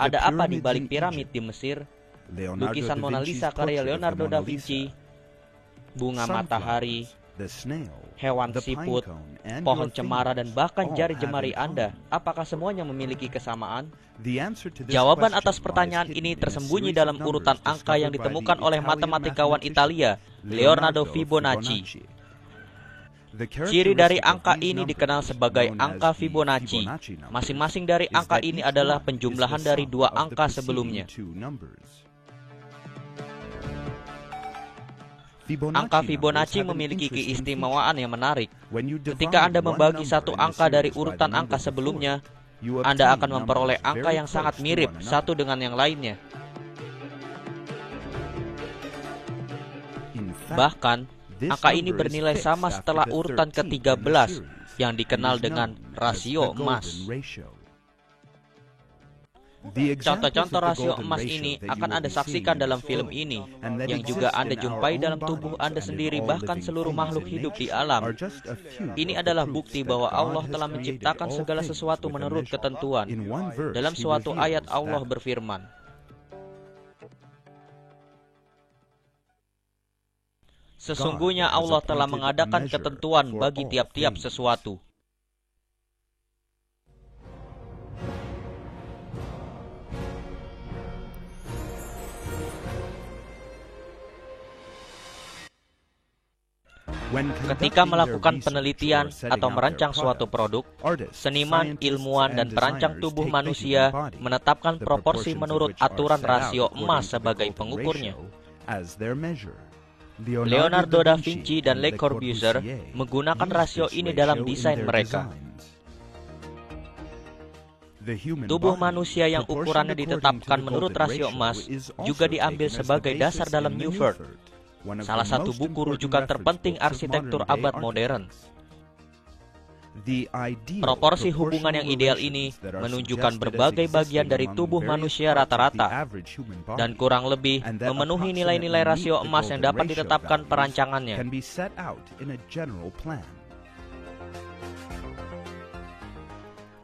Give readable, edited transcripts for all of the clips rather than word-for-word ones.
Ada apa di balik piramid di Mesir? Lukisan Mona Lisa karya Leonardo da Vinci, bunga matahari, hewan siput, pohon cemara, dan bahkan jari jemari Anda, apakah semuanya memiliki kesamaan? Jawaban atas pertanyaan ini tersembunyi dalam urutan angka yang ditemukan oleh matematikawan Italia, Leonardo Fibonacci. Ciri dari angka ini dikenal sebagai angka Fibonacci. Masing-masing dari angka ini adalah penjumlahan dari dua angka sebelumnya. Angka Fibonacci memiliki keistimewaan yang menarik. Ketika Anda membagi satu angka dari urutan angka sebelumnya, Anda akan memperoleh angka yang sangat mirip satu dengan yang lainnya. Bahkan, angka ini bernilai sama setelah urutan ke-13 yang dikenal dengan rasio emas. Contoh-contoh rasio emas ini akan Anda saksikan dalam film ini, yang juga Anda jumpai dalam tubuh Anda sendiri, bahkan seluruh makhluk hidup di alam. Ini adalah bukti bahwa Allah telah menciptakan segala sesuatu menurut ketentuan. Dalam suatu ayat Allah berfirman, "Sesungguhnya Allah telah mengadakan ketentuan bagi tiap-tiap sesuatu." Ketika melakukan penelitian atau merancang suatu produk, seniman, ilmuwan, dan perancang tubuh manusia menetapkan proporsi menurut aturan rasio emas sebagai pengukurnya. Leonardo da Vinci dan Le Corbusier menggunakan rasio ini dalam desain mereka. Tubuh manusia yang ukurannya ditetapkan menurut rasio emas juga diambil sebagai dasar dalam Newford, salah satu buku rujukan terpenting arsitektur abad modern. Proporsi hubungan yang ideal ini menunjukkan berbagai bagian dari tubuh manusia rata-rata dan kurang lebih memenuhi nilai-nilai rasio emas yang dapat ditetapkan perancangannya.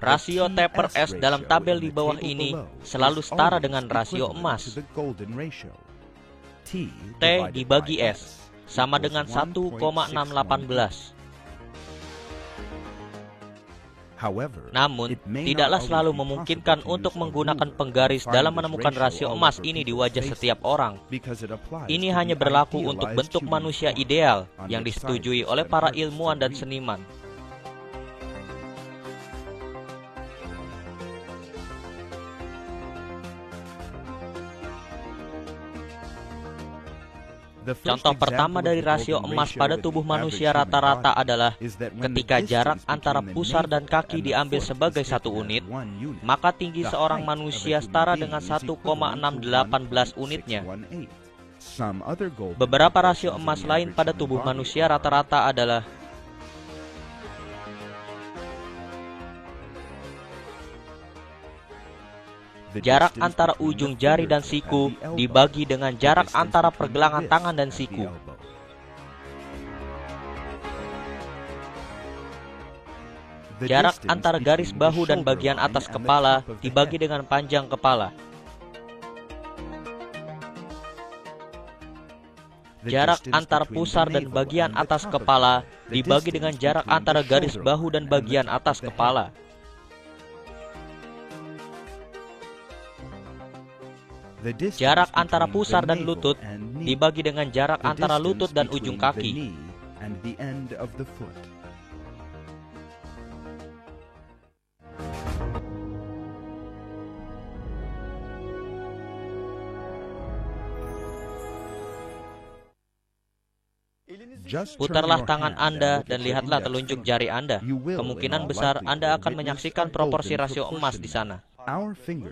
Rasio taper S dalam tabel di bawah ini selalu setara dengan rasio emas. T dibagi S sama dengan 1,618. Namun, tidaklah selalu memungkinkan untuk menggunakan penggaris dalam menemukan rasio emas ini di wajah setiap orang. Ini hanya berlaku untuk bentuk manusia ideal yang disetujui oleh para ilmuwan dan seniman. Contoh pertama dari rasio emas pada tubuh manusia rata-rata adalah ketika jarak antara pusar dan kaki diambil sebagai satu unit, maka tinggi seorang manusia setara dengan 1,618 unitnya. Beberapa rasio emas lain pada tubuh manusia rata-rata adalah jarak antara ujung jari dan siku dibagi dengan jarak antara pergelangan tangan dan siku. Jarak antara garis bahu dan bagian atas kepala dibagi dengan panjang kepala. Jarak antara pusar dan bagian atas kepala dibagi dengan jarak antara garis bahu dan bagian atas kepala. Jarak antara pusar dan lutut dibagi dengan jarak antara lutut dan ujung kaki. Putarlah tangan Anda dan lihatlah telunjuk jari Anda. Kemungkinan besar Anda akan menyaksikan proporsi rasio emas di sana.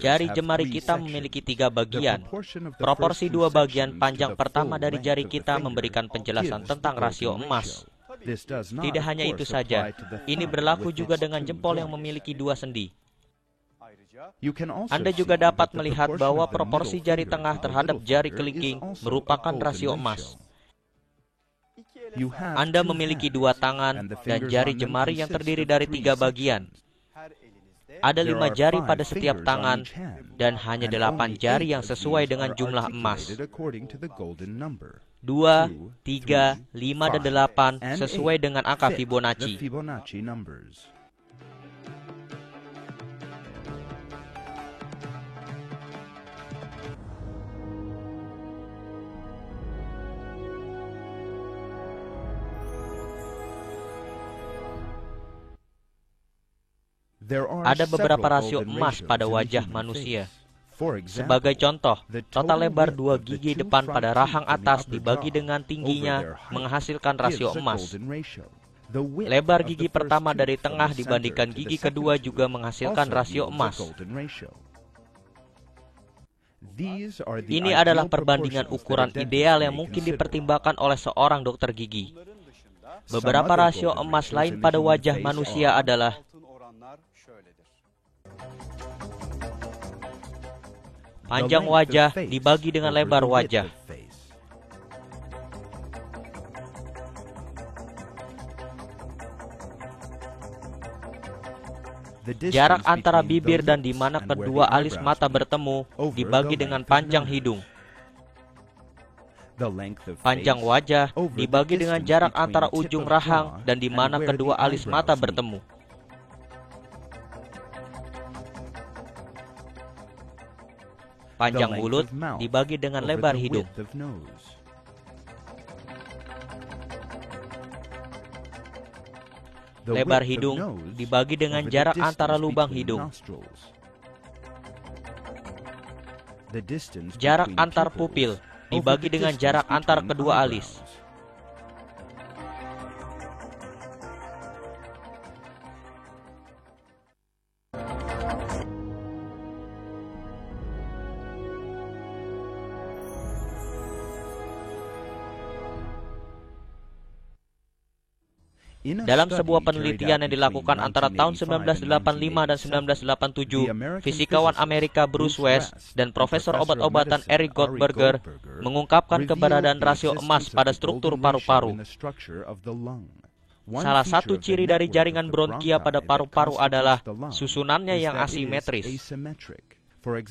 Jari jemari kita memiliki 3 bagian. Proporsi 2 bagian panjang pertama dari jari kita memberikan penjelasan tentang rasio emas. Tidak hanya itu saja, ini berlaku juga dengan jempol yang memiliki 2 sendi. Anda juga dapat melihat bahwa proporsi jari tengah terhadap jari kelingking merupakan rasio emas. Anda memiliki 2 tangan dan jari jemari yang terdiri dari 3 bagian. Ada 5 jari pada setiap tangan dan hanya 8 jari yang sesuai dengan jumlah emas. 2, 3, 5, dan 8 sesuai dengan angka Fibonacci. Ada beberapa rasio emas pada wajah manusia. Sebagai contoh, total lebar 2 gigi depan pada rahang atas dibagi dengan tingginya menghasilkan rasio emas. Lebar gigi pertama dari tengah dibandingkan gigi kedua juga menghasilkan rasio emas. Ini adalah perbandingan ukuran ideal yang mungkin dipertimbangkan oleh seorang dokter gigi. Beberapa rasio emas lain pada wajah manusia adalah panjang wajah dibagi dengan lebar wajah. Jarak antara bibir dan di mana kedua alis mata bertemu dibagi dengan panjang hidung. Panjang wajah dibagi dengan jarak antara ujung rahang dan di mana kedua alis mata bertemu. Panjang mulut dibagi dengan lebar hidung. Lebar hidung dibagi dengan jarak antara lubang hidung. Jarak antar pupil dibagi dengan jarak antar kedua alis. Dalam sebuah penelitian yang dilakukan antara tahun 1985 dan 1987, fisikawan Amerika Bruce West dan profesor obat-obatan Eric Goldberger mengungkapkan keberadaan rasio emas pada struktur paru-paru. Salah satu ciri dari jaringan bronkia pada paru-paru adalah susunannya yang asimetris.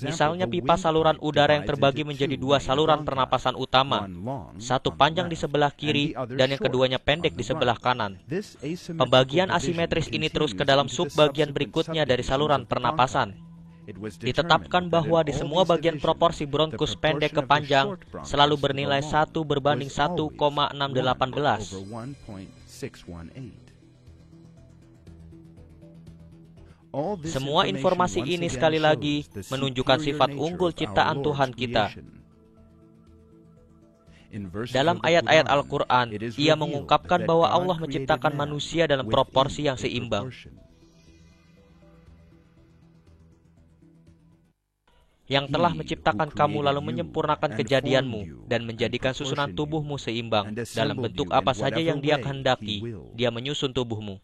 Misalnya pipa saluran udara yang terbagi menjadi 2 saluran pernapasan utama, satu panjang di sebelah kiri dan yang keduanya pendek di sebelah kanan. Pembagian asimetris ini terus ke dalam subbagian berikutnya dari saluran pernapasan. Ditetapkan bahwa di semua bagian proporsi bronkus pendek ke panjang selalu bernilai 1:1,618. Semua informasi ini sekali lagi menunjukkan sifat unggul ciptaan Tuhan kita. Dalam ayat-ayat Al-Quran, Ia mengungkapkan bahwa Allah menciptakan manusia dalam proporsi yang seimbang. Yang telah menciptakan kamu lalu menyempurnakan kejadianmu dan menjadikan susunan tubuhmu seimbang. Dalam bentuk apa saja yang Dia kehendaki, Dia menyusun tubuhmu.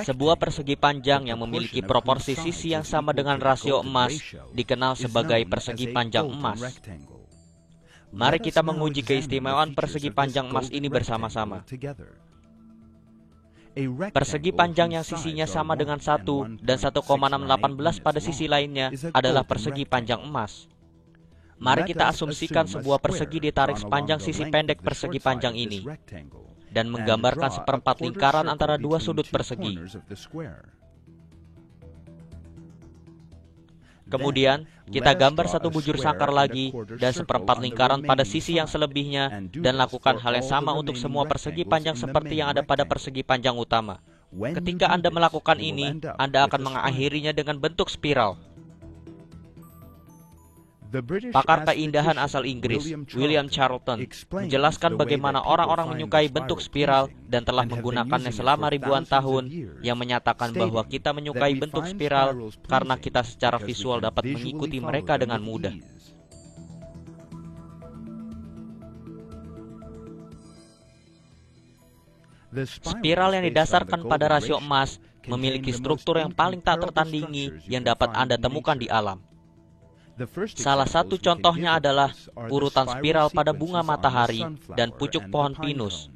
Sebuah persegi panjang yang memiliki proporsi sisi yang sama dengan rasio emas dikenal sebagai persegi panjang emas. Mari kita menguji keistimewaan persegi panjang emas ini bersama-sama. Persegi panjang yang sisinya sama dengan 1 dan 1,618 pada sisi lainnya adalah persegi panjang emas. Mari kita asumsikan sebuah persegi ditarik sepanjang sisi pendek persegi panjang ini dan menggambarkan seperempat lingkaran antara 2 sudut persegi. Kemudian, kita gambar satu bujur sangkar lagi dan seperempat lingkaran pada sisi yang selebihnya dan lakukan hal yang sama untuk semua persegi panjang seperti yang ada pada persegi panjang utama. Ketika Anda melakukan ini, Anda akan mengakhirinya dengan bentuk spiral. Pakar keindahan asal Inggris, William Charlton, menjelaskan bagaimana orang-orang menyukai bentuk spiral dan telah menggunakannya selama ribuan tahun, yang menyatakan bahwa kita menyukai bentuk spiral karena kita secara visual dapat mengikuti mereka dengan mudah. Spiral yang didasarkan pada rasio emas memiliki struktur yang paling tak tertandingi yang dapat Anda temukan di alam. Salah satu contohnya adalah urutan spiral pada bunga matahari dan pucuk pohon pinus.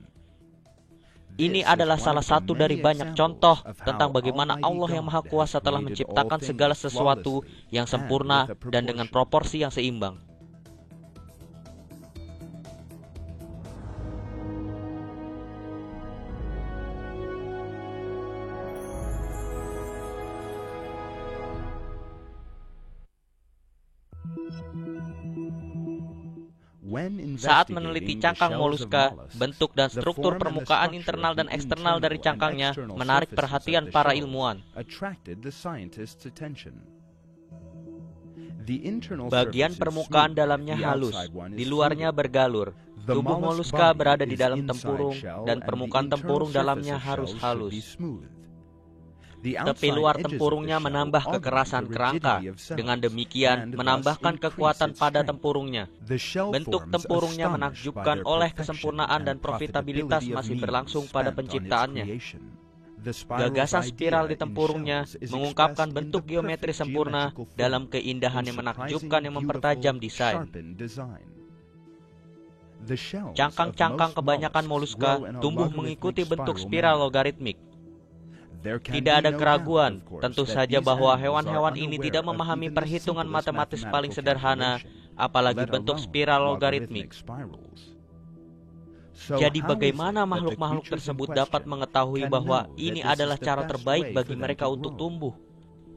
Ini adalah salah satu dari banyak contoh tentang bagaimana Allah yang Maha Kuasa telah menciptakan segala sesuatu yang sempurna dan dengan proporsi yang seimbang. Saat meneliti cangkang moluska, bentuk dan struktur permukaan internal dan eksternal dari cangkangnya menarik perhatian para ilmuwan. Bagian permukaan dalamnya halus, di luarnya bergalur. Tubuh moluska berada di dalam tempurung, dan permukaan tempurung dalamnya harus halus. Tepi luar tempurungnya menambah kekerasan kerangka. Dengan demikian, menambahkan kekuatan pada tempurungnya. Bentuk tempurungnya menakjubkan oleh kesempurnaan dan profitabilitas masih berlangsung pada penciptaannya. Gagasan spiral di tempurungnya mengungkapkan bentuk geometri sempurna dalam keindahan yang menakjubkan yang mempertajam desain. Cangkang-cangkang kebanyakan moluska tumbuh mengikuti bentuk spiral logaritmik. Tidak ada keraguan, tentu saja bahwa hewan-hewan ini tidak memahami perhitungan matematis paling sederhana, apalagi bentuk spiral logaritmik. Jadi bagaimana makhluk-makhluk tersebut dapat mengetahui bahwa ini adalah cara terbaik bagi mereka untuk tumbuh?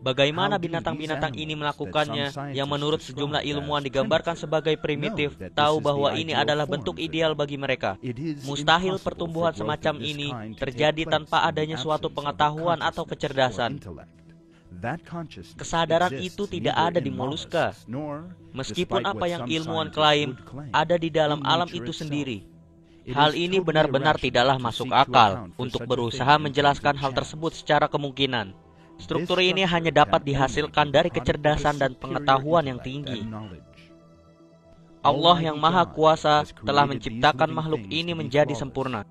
Bagaimana binatang-binatang ini melakukannya yang menurut sejumlah ilmuwan digambarkan sebagai primitif, tahu bahwa ini adalah bentuk ideal bagi mereka? Mustahil pertumbuhan semacam ini terjadi tanpa adanya suatu pengetahuan atau kecerdasan. Kesadaran itu tidak ada di moluska, meskipun apa yang ilmuwan klaim ada di dalam alam itu sendiri. Hal ini benar-benar tidaklah masuk akal untuk berusaha menjelaskan hal tersebut secara kemungkinan. Struktur ini hanya dapat dihasilkan dari kecerdasan dan pengetahuan yang tinggi. Allah yang Maha Kuasa telah menciptakan makhluk ini menjadi sempurna.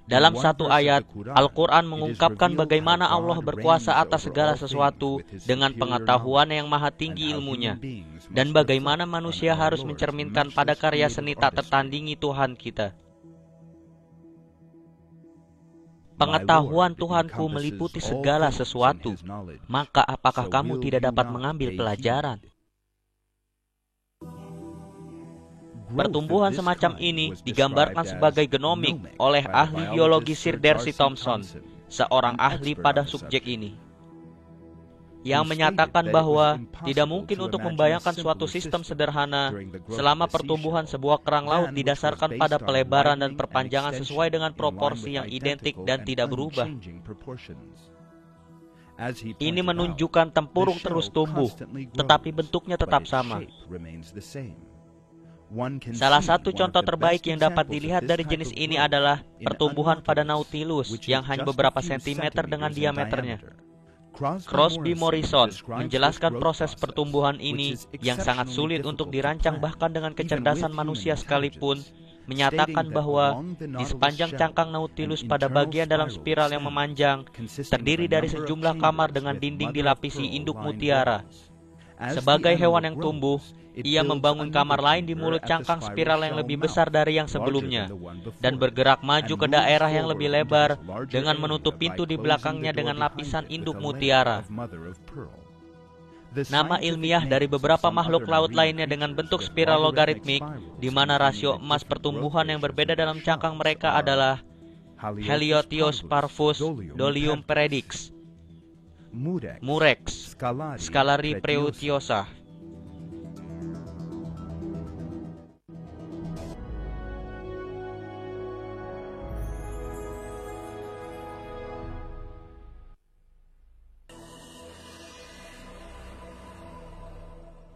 Dalam satu ayat, Al-Quran mengungkapkan bagaimana Allah berkuasa atas segala sesuatu dengan pengetahuan yang maha tinggi ilmunya, dan bagaimana manusia harus mencerminkan pada karya seni tak tertandingi Tuhan kita. Pengetahuan Tuhanku meliputi segala sesuatu. Maka apakah kamu tidak dapat mengambil pelajaran? Pertumbuhan semacam ini digambarkan sebagai genomik oleh ahli biologi Sir Darcy Thompson, seorang ahli pada subjek ini, yang menyatakan bahwa tidak mungkin untuk membayangkan suatu sistem sederhana selama pertumbuhan sebuah kerang laut didasarkan pada pelebaran dan perpanjangan sesuai dengan proporsi yang identik dan tidak berubah. Ini menunjukkan tempurung terus tumbuh, tetapi bentuknya tetap sama. Salah satu contoh terbaik yang dapat dilihat dari jenis ini adalah pertumbuhan pada Nautilus yang hanya beberapa sentimeter dengan diameternya. Crosby Morrison menjelaskan proses pertumbuhan ini yang sangat sulit untuk dirancang bahkan dengan kecerdasan manusia sekalipun, menyatakan bahwa di sepanjang cangkang Nautilus pada bagian dalam spiral yang memanjang terdiri dari sejumlah kamar dengan dinding dilapisi induk mutiara. Sebagai hewan yang tumbuh, ia membangun kamar lain di mulut cangkang spiral yang lebih besar dari yang sebelumnya, dan bergerak maju ke daerah yang lebih lebar dengan menutup pintu di belakangnya dengan lapisan induk mutiara. Nama ilmiah dari beberapa makhluk laut lainnya dengan bentuk spiral logaritmik, di mana rasio emas pertumbuhan yang berbeda dalam cangkang mereka adalah Heliotios parvus, Dolium peredix, Murex, Scalari preutiosa.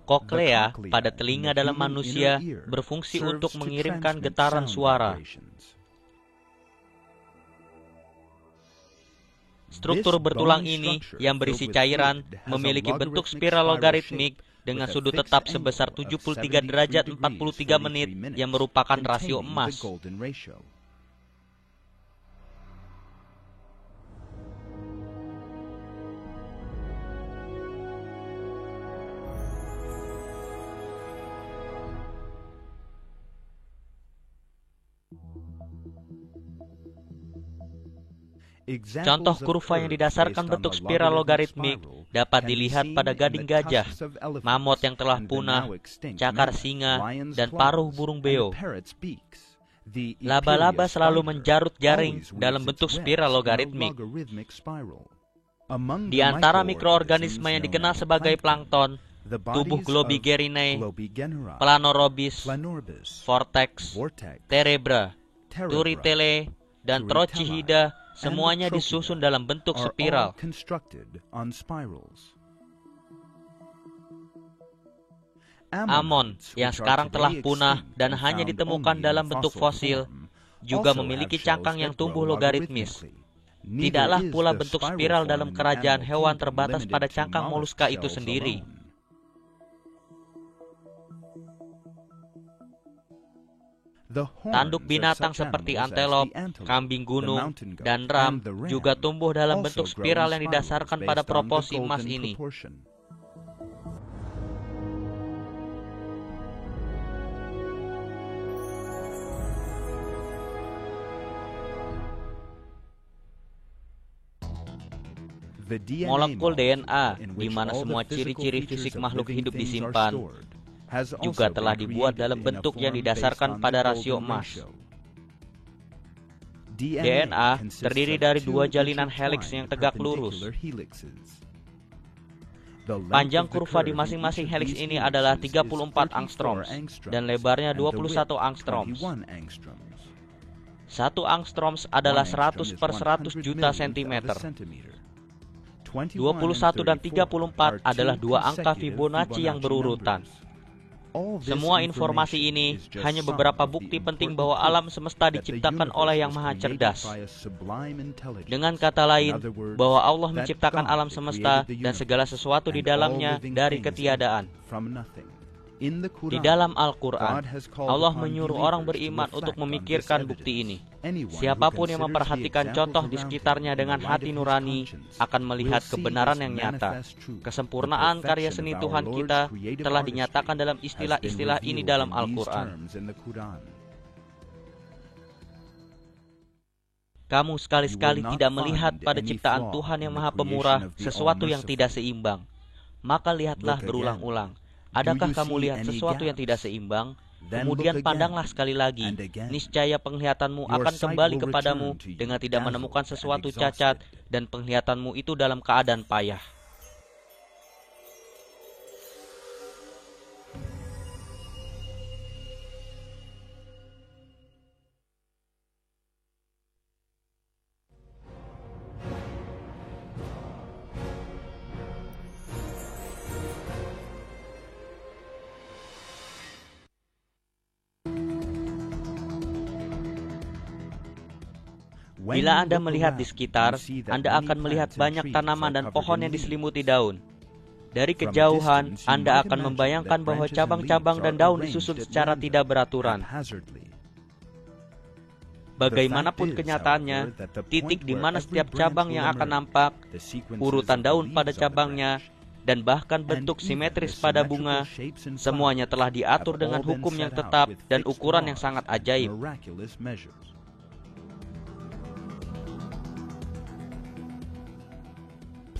Koklea pada telinga dalam manusia berfungsi untuk mengirimkan getaran suara. Struktur bertulang ini yang berisi cairan memiliki bentuk spiral logaritmik dengan sudut tetap sebesar 73 derajat 43 menit yang merupakan rasio emas. Contoh kurva yang didasarkan bentuk spiral logaritmik dapat dilihat pada gading gajah, mamut yang telah punah, cakar singa, dan paruh burung beo. Laba-laba selalu menjarut jaring dalam bentuk spiral logaritmik. Di antara mikroorganisme yang dikenal sebagai plankton, tubuh Globigerinae, Planorbis, Vortex, Terebra, Turritella, dan Trochidida semuanya disusun dalam bentuk spiral. Ammon yang sekarang telah punah dan hanya ditemukan dalam bentuk fosil juga memiliki cangkang yang tumbuh logaritmis. Tidaklah pula bentuk spiral dalam kerajaan hewan terbatas pada cangkang moluska itu sendiri. Tanduk binatang seperti antelop, kambing gunung, dan ram juga tumbuh dalam bentuk spiral yang didasarkan pada proporsi emas ini. Molekul DNA, di mana semua ciri-ciri fisik makhluk hidup disimpan, juga telah dibuat dalam bentuk yang didasarkan pada rasio emas. DNA terdiri dari dua jalinan heliks yang tegak lurus. Panjang kurva di masing-masing heliks ini adalah 34 angstroms dan lebarnya 21 angstroms. 1 angstroms adalah 100 per 100 juta sentimeter. 21 dan 34 adalah dua angka Fibonacci yang berurutan. Semua informasi ini hanya beberapa bukti penting bahwa alam semesta diciptakan oleh Yang Maha Cerdas. Dengan kata lain, bahwa Allah menciptakan alam semesta dan segala sesuatu di dalamnya dari ketiadaan. Di dalam Al-Quran, Allah menyuruh orang beriman untuk memikirkan bukti ini. Siapapun yang memperhatikan contoh di sekitarnya dengan hati nurani akan melihat kebenaran yang nyata. Kesempurnaan karya seni Tuhan kita telah dinyatakan dalam istilah-istilah ini dalam Al-Quran. Kamu sekali-sekali tidak melihat pada ciptaan Tuhan yang Maha Pemurah sesuatu yang tidak seimbang. Maka lihatlah berulang-ulang. Adakah kamu lihat sesuatu yang tidak seimbang? Kemudian pandanglah sekali lagi. Niscaya penglihatanmu akan kembali kepadamu dengan tidak menemukan sesuatu cacat, dan penglihatanmu itu dalam keadaan payah. Bila Anda melihat di sekitar, Anda akan melihat banyak tanaman dan pohon yang diselimuti daun. Dari kejauhan, Anda akan membayangkan bahwa cabang-cabang dan daun disusun secara tidak beraturan. Bagaimanapun kenyataannya, titik di mana setiap cabang yang akan nampak, urutan daun pada cabangnya, dan bahkan bentuk simetris pada bunga, semuanya telah diatur dengan hukum yang tetap dan ukuran yang sangat ajaib.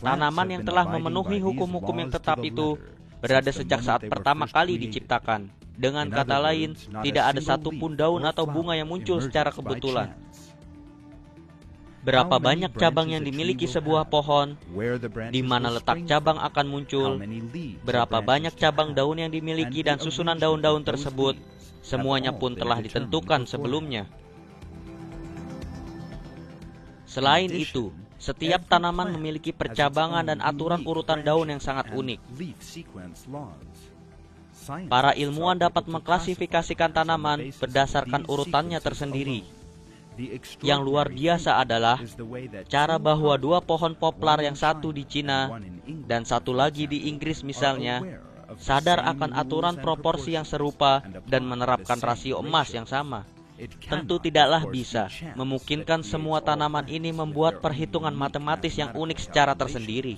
Tanaman yang telah memenuhi hukum-hukum yang tetap itu berada sejak saat pertama kali diciptakan. Dengan kata lain, tidak ada satupun daun atau bunga yang muncul secara kebetulan. Berapa banyak cabang yang dimiliki sebuah pohon, di mana letak cabang akan muncul, berapa banyak cabang daun yang dimiliki dan susunan daun-daun tersebut, semuanya pun telah ditentukan sebelumnya. Selain itu, setiap tanaman memiliki percabangan dan aturan urutan daun yang sangat unik. Para ilmuwan dapat mengklasifikasikan tanaman berdasarkan urutannya tersendiri. Yang luar biasa adalah cara bahwa dua pohon poplar, yang satu di Cina dan satu lagi di Inggris misalnya, sadar akan aturan proporsi yang serupa dan menerapkan rasio emas yang sama. Tentu tidaklah bisa memungkinkan semua tanaman ini membuat perhitungan matematis yang unik secara tersendiri.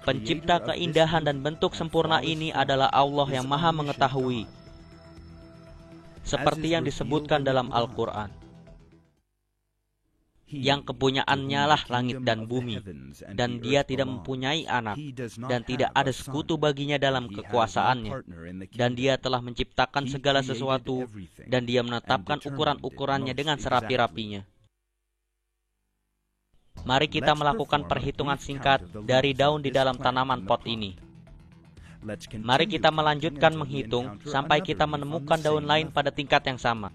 Pencipta keindahan dan bentuk sempurna ini adalah Allah yang Maha Mengetahui, seperti yang disebutkan dalam Al-Quran. yang kepunyaannya lah langit dan bumi, dan dia tidak mempunyai anak, dan tidak ada sekutu baginya dalam kekuasaannya, dan dia telah menciptakan segala sesuatu, dan dia menetapkan ukuran-ukurannya dengan serapi-rapinya. Mari kita melakukan perhitungan singkat dari daun di dalam tanaman pot ini. Mari kita melanjutkan menghitung sampai kita menemukan daun lain pada tingkat yang sama.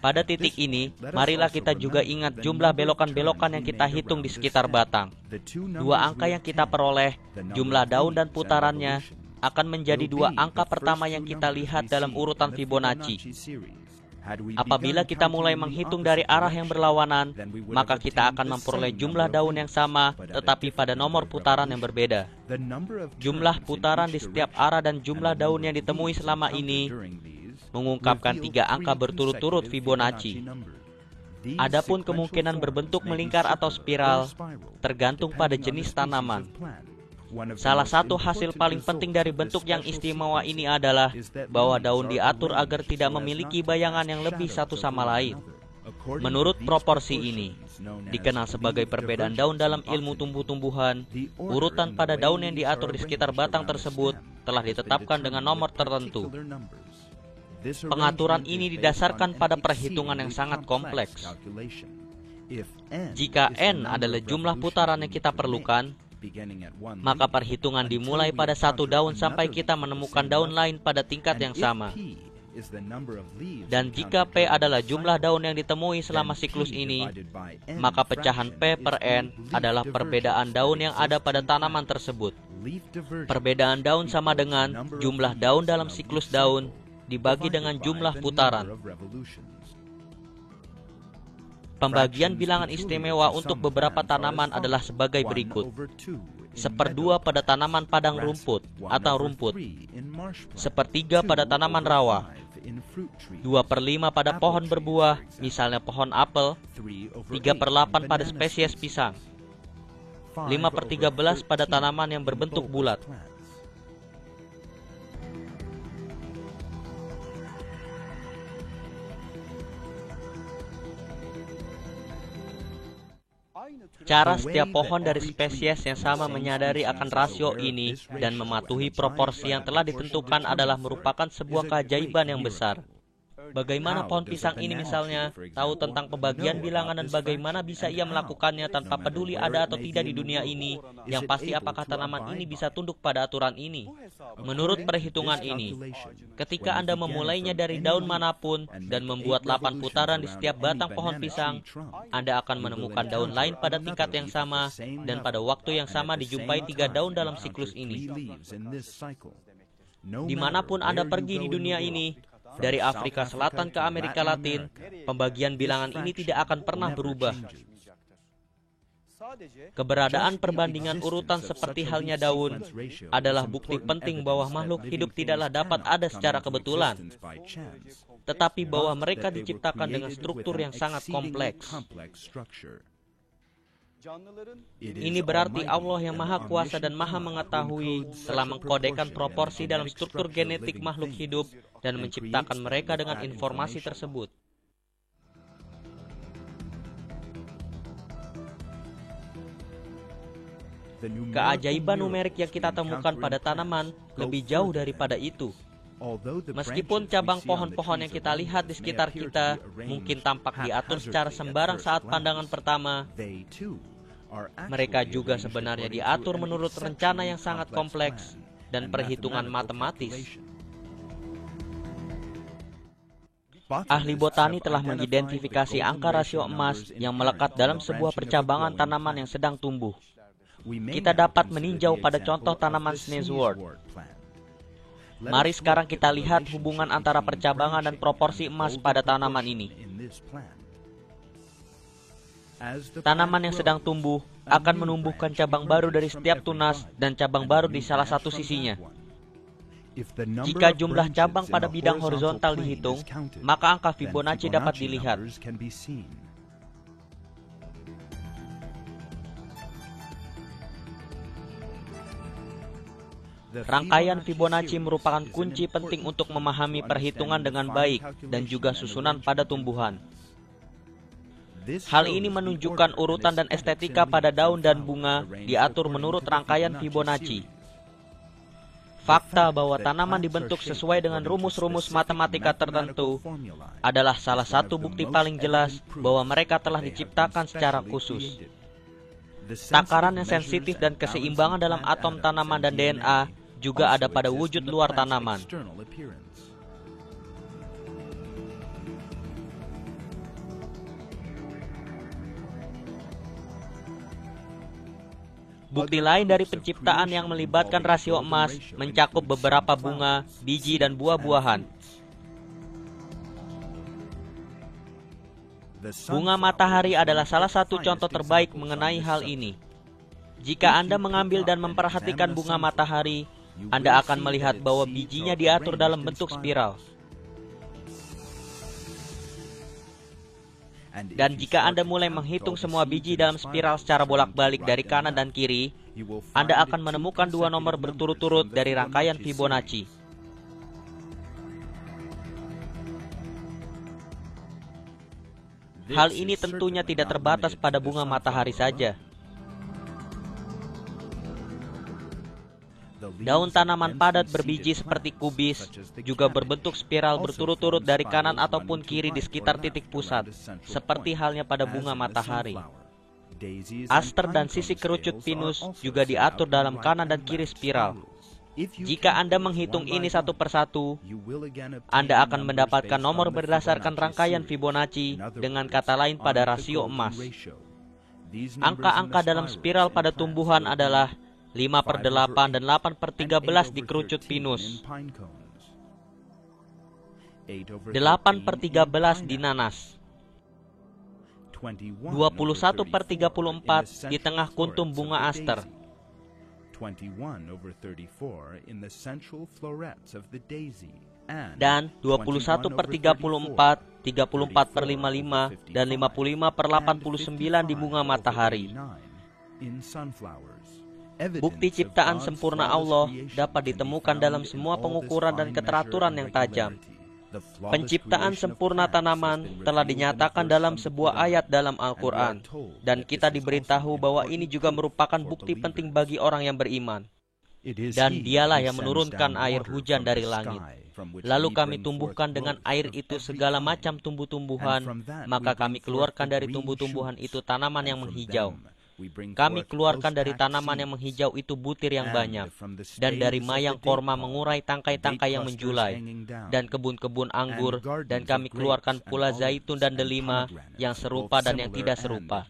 Pada titik ini, marilah kita juga ingat jumlah belokan-belokan yang kita hitung di sekitar batang. Dua angka yang kita peroleh, jumlah daun dan putarannya, akan menjadi dua angka pertama yang kita lihat dalam urutan Fibonacci. Apabila kita mulai menghitung dari arah yang berlawanan, maka kita akan memperoleh jumlah daun yang sama, tetapi pada nomor putaran yang berbeda. Jumlah putaran di setiap arah dan jumlah daun yang ditemui selama ini mengungkapkan 3 angka berturut-turut Fibonacci. Adapun kemungkinan berbentuk melingkar atau spiral tergantung pada jenis tanaman. Salah satu hasil paling penting dari bentuk yang istimewa ini adalah bahwa daun diatur agar tidak memiliki bayangan yang lebih satu sama lain. Menurut proporsi ini, dikenal sebagai perbedaan daun dalam ilmu tumbuh-tumbuhan, urutan pada daun yang diatur di sekitar batang tersebut telah ditetapkan dengan nomor tertentu. Pengaturan ini didasarkan pada perhitungan yang sangat kompleks. Jika N adalah jumlah putaran yang kita perlukan, maka perhitungan dimulai pada satu daun sampai kita menemukan daun lain pada tingkat yang sama. Dan jika P adalah jumlah daun yang ditemui selama siklus ini, maka pecahan P per N adalah perbedaan daun yang ada pada tanaman tersebut. Perbedaan daun sama dengan jumlah daun dalam siklus daun dibagi dengan jumlah putaran. Pembagian bilangan istimewa untuk beberapa tanaman adalah sebagai berikut. 1/2 pada tanaman padang rumput atau rumput, 1/3 pada tanaman rawa, 2/5 pada pohon berbuah, misalnya pohon apel, 3/8 pada spesies pisang, 5/13 pada tanaman yang berbentuk bulat. Cara setiap pohon dari spesies yang sama menyadari akan rasio ini dan mematuhi proporsi yang telah ditentukan adalah merupakan sebuah keajaiban yang besar. Bagaimana pohon pisang ini misalnya tahu tentang pembagian bilangan dan bagaimana bisa ia melakukannya tanpa peduli ada atau tidak di dunia ini, yang pasti apakah tanaman ini bisa tunduk pada aturan ini. Menurut perhitungan ini, ketika Anda memulainya dari daun manapun dan membuat 8 putaran di setiap batang pohon pisang, Anda akan menemukan daun lain pada tingkat yang sama dan pada waktu yang sama dijumpai 3 daun dalam siklus ini. Dimanapun Anda pergi di dunia ini, dari Afrika Selatan ke Amerika Latin, pembagian bilangan ini tidak akan pernah berubah. Keberadaan perbandingan urutan seperti halnya daun adalah bukti penting bahwa makhluk hidup tidaklah dapat ada secara kebetulan, tetapi bahwa mereka diciptakan dengan struktur yang sangat kompleks. Ini berarti Allah yang Maha Kuasa dan Maha Mengetahui telah mengkodekan proporsi dalam struktur genetik makhluk hidup dan menciptakan mereka dengan informasi tersebut. Keajaiban numerik yang kita temukan pada tanaman lebih jauh daripada itu. Meskipun cabang pohon-pohon yang kita lihat di sekitar kita mungkin tampak diatur secara sembarang saat pandangan pertama, mereka juga sebenarnya diatur menurut rencana yang sangat kompleks dan perhitungan matematis. Ahli botani telah mengidentifikasi angka rasio emas yang melekat dalam sebuah percabangan tanaman yang sedang tumbuh. Kita dapat meninjau pada contoh tanaman sneezewort. Mari sekarang kita lihat hubungan antara percabangan dan proporsi emas pada tanaman ini. Tanaman yang sedang tumbuh akan menumbuhkan cabang baru dari setiap tunas dan cabang baru di salah satu sisinya. Jika jumlah cabang pada bidang horizontal dihitung, maka angka Fibonacci dapat dilihat. Rangkaian Fibonacci merupakan kunci penting untuk memahami perhitungan dengan baik dan juga susunan pada tumbuhan. Hal ini menunjukkan urutan dan estetika pada daun dan bunga diatur menurut rangkaian Fibonacci. Fakta bahwa tanaman dibentuk sesuai dengan rumus-rumus matematika tertentu adalah salah satu bukti paling jelas bahwa mereka telah diciptakan secara khusus. Takaran yang sensitif dan keseimbangan dalam atom tanaman dan DNA juga ada pada wujud luar tanaman. Bukti lain dari penciptaan yang melibatkan rasio emas mencakup beberapa bunga, biji, dan buah-buahan. Bunga matahari adalah salah satu contoh terbaik mengenai hal ini. Jika Anda mengambil dan memperhatikan bunga matahari, Anda akan melihat bahwa bijinya diatur dalam bentuk spiral. Dan jika Anda mulai menghitung semua biji dalam spiral secara bolak-balik dari kanan dan kiri, Anda akan menemukan dua nomor berturut-turut dari rangkaian Fibonacci. Hal ini tentunya tidak terbatas pada bunga matahari saja. Daun tanaman padat berbiji seperti kubis juga berbentuk spiral berturut-turut dari kanan ataupun kiri di sekitar titik pusat, seperti halnya pada bunga matahari. Aster dan sisi kerucut pinus juga diatur dalam kanan dan kiri spiral. Jika Anda menghitung ini satu persatu, Anda akan mendapatkan nomor berdasarkan rangkaian Fibonacci, dengan kata lain pada rasio emas. Angka-angka dalam spiral pada tumbuhan adalah 5/8 dan 8/13 di kerucut pinus, 8/13 di nanas, 21/34 di tengah kuntum bunga aster, dan 21/34, 34/55, dan 55/89 di bunga matahari. Bukti ciptaan sempurna Allah dapat ditemukan dalam semua pengukuran dan keteraturan yang tajam. Penciptaan sempurna tanaman telah dinyatakan dalam sebuah ayat dalam Al-Quran, dan kita diberitahu bahwa ini juga merupakan bukti penting bagi orang yang beriman. Dan dialah yang menurunkan air hujan dari langit. Lalu kami tumbuhkan dengan air itu segala macam tumbuh-tumbuhan, maka kami keluarkan dari tumbuh-tumbuhan itu tanaman yang menghijau. Kami keluarkan dari tanaman yang menghijau itu butir yang banyak, dan dari mayang korma mengurai tangkai-tangkai yang menjulai, dan kebun-kebun anggur, dan kami keluarkan pula zaitun dan delima yang serupa dan yang tidak serupa.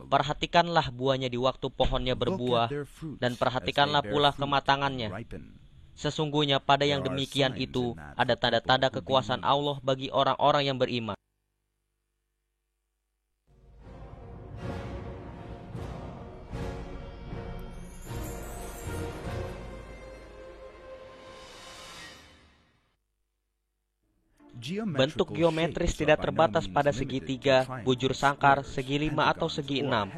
Perhatikanlah buahnya di waktu pohonnya berbuah, dan perhatikanlah pula kematangannya. Sesungguhnya pada yang demikian itu ada tanda-tanda kekuasaan Allah bagi orang-orang yang beriman. Bentuk geometris tidak terbatas pada segitiga, bujur sangkar, segi 5 atau segi 6.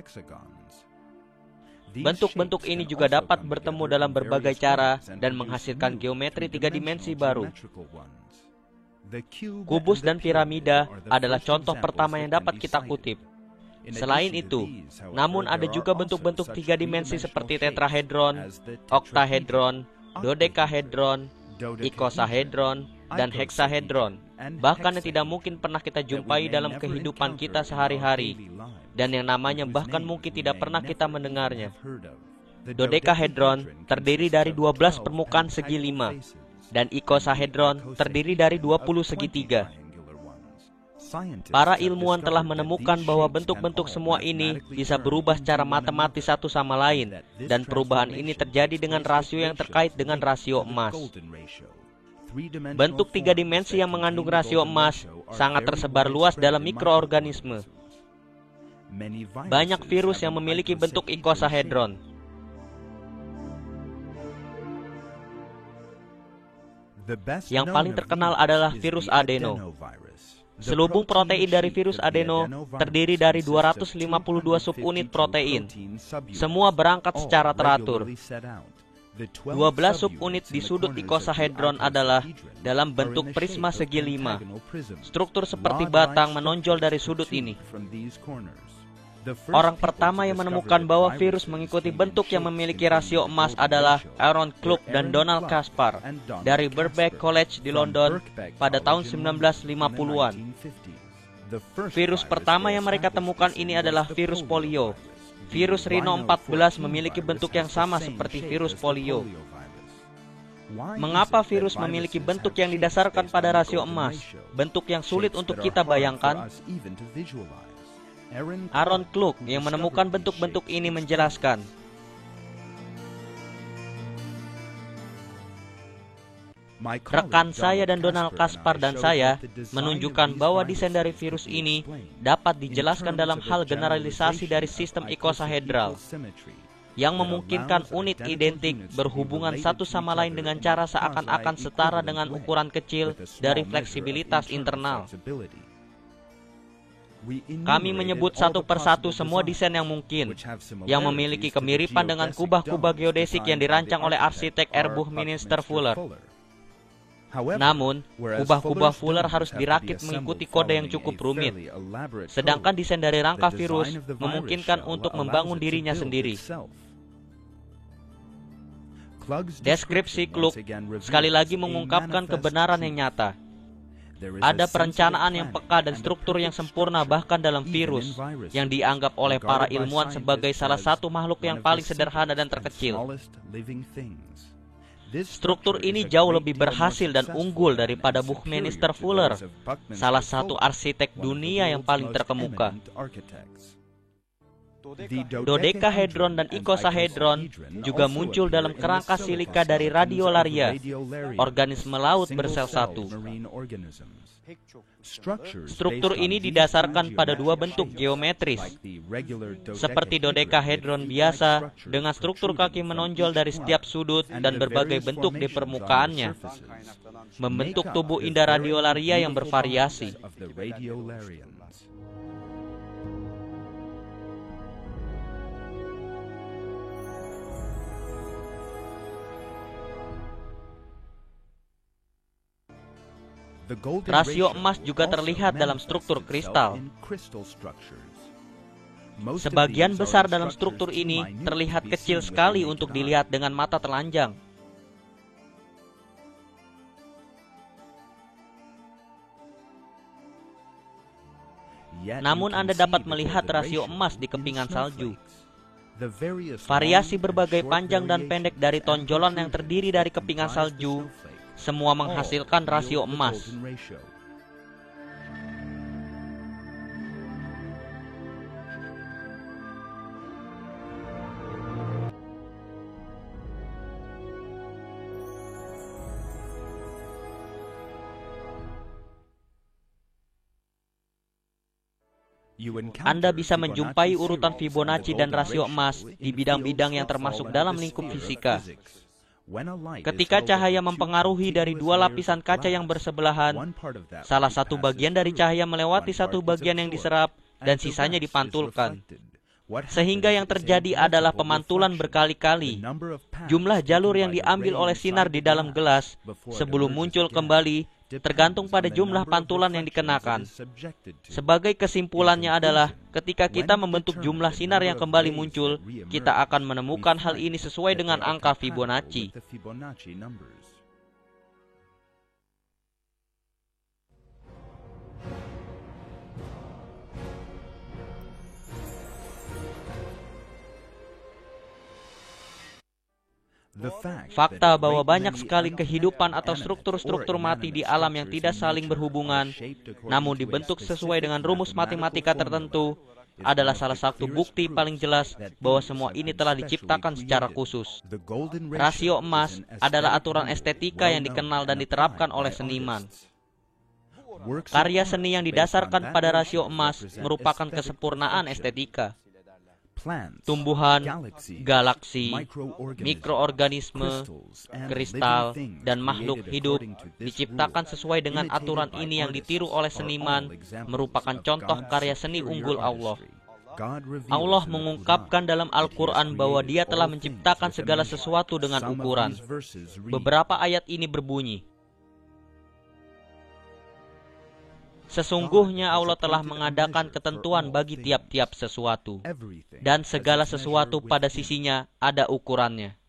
Bentuk-bentuk ini juga dapat bertemu dalam berbagai cara dan menghasilkan geometri 3 dimensi baru. Kubus dan piramida adalah contoh pertama yang dapat kita kutip. Selain itu, namun ada juga bentuk-bentuk 3 dimensi seperti tetrahedron, oktahedron, dodekahedron, ikosahedron, dan heksahedron, bahkan yang tidak mungkin pernah kita jumpai dalam kehidupan kita sehari-hari, dan yang namanya bahkan mungkin tidak pernah kita mendengarnya. Dodekahedron terdiri dari 12 permukaan segi 5, dan ikosahedron terdiri dari 20 segitiga. Para ilmuwan telah menemukan bahwa bentuk-bentuk semua ini bisa berubah secara matematis satu sama lain, dan perubahan ini terjadi dengan rasio yang terkait dengan rasio emas. Bentuk 3 dimensi yang mengandung rasio emas sangat tersebar luas dalam mikroorganisme. Banyak virus yang memiliki bentuk ikosahedron. Yang paling terkenal adalah virus adeno. Selubung protein dari virus adeno terdiri dari 252 subunit protein. Semua berangkat secara teratur. 12 subunit di sudut ikosahedron adalah dalam bentuk prisma segi 5. Struktur seperti batang menonjol dari sudut ini. Orang pertama yang menemukan bahwa virus mengikuti bentuk yang memiliki rasio emas adalah Aaron Klug dan Donald Caspar dari Birkbeck College di London pada tahun 1950-an. Virus pertama yang mereka temukan ini adalah virus polio. Virus Rhino 14 memiliki bentuk yang sama seperti virus polio. Mengapa virus memiliki bentuk yang didasarkan pada rasio emas? Bentuk yang sulit untuk kita bayangkan. Aaron Klug yang menemukan bentuk-bentuk ini menjelaskan, rekan saya dan Donald Caspar dan saya menunjukkan bahwa desain dari virus ini dapat dijelaskan dalam hal generalisasi dari sistem ikosahedral yang memungkinkan unit identik berhubungan satu sama lain dengan cara seakan-akan setara dengan ukuran kecil dari fleksibilitas internal. Kami menyebut satu persatu semua desain yang mungkin, yang memiliki kemiripan dengan kubah-kubah geodesik yang dirancang oleh arsitek Buckminster Fuller. Namun, kubah-kubah Fuller harus dirakit mengikuti kode yang cukup rumit, sedangkan desain dari rangka virus memungkinkan untuk membangun dirinya sendiri. Deskripsi Klug sekali lagi mengungkapkan kebenaran yang nyata. Ada perencanaan yang peka dan struktur yang sempurna bahkan dalam virus, yang dianggap oleh para ilmuwan sebagai salah satu makhluk yang paling sederhana dan terkecil. Struktur ini jauh lebih berhasil dan unggul daripada Buckminster Fuller, salah satu arsitek dunia yang paling terkemuka. Dodekahedron dan ikosahedron juga muncul dalam kerangka silika dari radiolaria, organisme laut bersel satu. Struktur ini didasarkan pada dua bentuk geometris, seperti dodekahedron biasa dengan struktur kaki menonjol dari setiap sudut dan berbagai bentuk di permukaannya, membentuk tubuh indah radiolaria yang bervariasi. Rasio emas juga terlihat dalam struktur kristal. Sebagian besar dalam struktur ini terlihat kecil sekali untuk dilihat dengan mata telanjang. Namun Anda dapat melihat rasio emas di kepingan salju. Variasi berbagai panjang dan pendek dari tonjolan yang terdiri dari kepingan salju semua menghasilkan rasio emas. Anda bisa menjumpai urutan Fibonacci dan rasio emas di bidang-bidang yang termasuk dalam lingkup fisika. Ketika cahaya mempengaruhi dari dua lapisan kaca yang bersebelahan, salah satu bagian dari cahaya melewati satu bagian yang diserap dan sisanya dipantulkan. Sehingga yang terjadi adalah pemantulan berkali-kali. Jumlah jalur yang diambil oleh sinar di dalam gelas sebelum muncul kembali tergantung pada jumlah pantulan yang dikenakan. Sebagai kesimpulannya adalah, ketika kita membentuk jumlah sinar yang kembali muncul, kita akan menemukan hal ini sesuai dengan angka Fibonacci. Fakta bahwa banyak sekali kehidupan atau struktur-struktur mati di alam yang tidak saling berhubungan, namun dibentuk sesuai dengan rumus matematika tertentu, adalah salah satu bukti paling jelas bahwa semua ini telah diciptakan secara khusus. Rasio emas adalah aturan estetika yang dikenal dan diterapkan oleh seniman. Karya seni yang didasarkan pada rasio emas merupakan kesempurnaan estetika. Tumbuhan, galaksi, mikroorganisme, kristal, dan makhluk hidup diciptakan sesuai dengan aturan ini yang ditiru oleh seniman, merupakan contoh karya seni unggul Allah. Allah mengungkapkan dalam Al-Quran bahwa Dia telah menciptakan segala sesuatu dengan ukuran. Beberapa ayat ini berbunyi, sesungguhnya Allah telah mengadakan ketentuan bagi tiap-tiap sesuatu, dan segala sesuatu pada sisinya ada ukurannya.